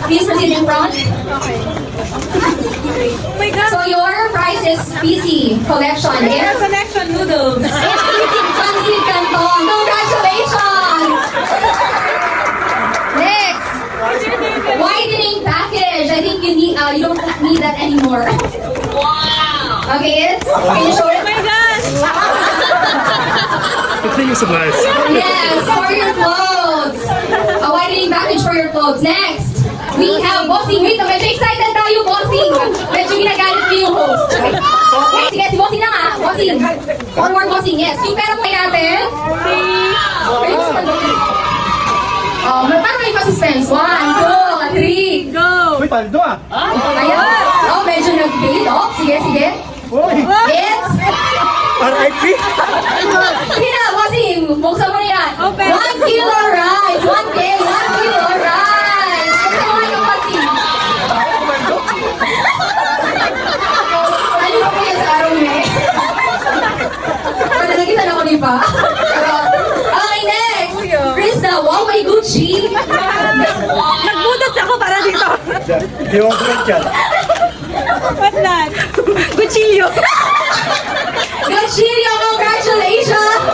Please proceed in front. Oh my God. So your prize is PC collection. Air It's selection noodles. Pancit Canton. Congratulations! Next, widening package. I think you don't need that anymore. Wow. Okay, can you show Oh it? my gosh. Continuing supplies. Yes, for your clothes. A widening package for your clothes. Next, we have bossing. Wait, medyo excited tayo, bossing. Medyo ginagalit niyo yung host. Okay, sige, si bossing lang ah. Bossing. One more bossing, yes. Yung pera po natin. Parang may pa-suspense. 1, 2, 3. Go. Uy, paldo ah! Ayan. Oh, medyo nag-fade. Oh, sige, sige. Uy! It's... RIP! Sige na, bossing. Buksan mo na yan. Open. 1 kilo rice. 1 kilo rice. Buksan mo na yung bossing. Ano po yan sa araw niya eh? Panalagitan ako ni pa. Okay, next. Krista, wow, may Gucci. Nagbutot ako para dito. Deodorant yan. What's that? Cuchillo. Gucci, congratulations!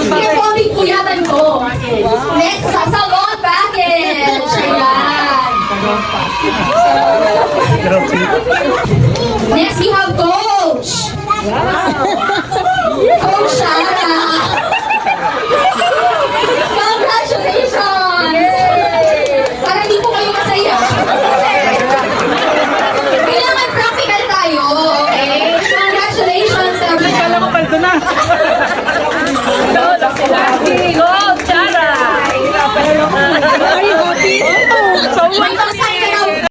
Yung comic puyatan ko. Next, sa salon package. Ayan. Next, we have Coach. Coach Shara. Congratulations! Para hindi po kayo masaya. Kailangan practical tayo, okay? Congratulations, everyone. Kala ko paldo na! Go, sila.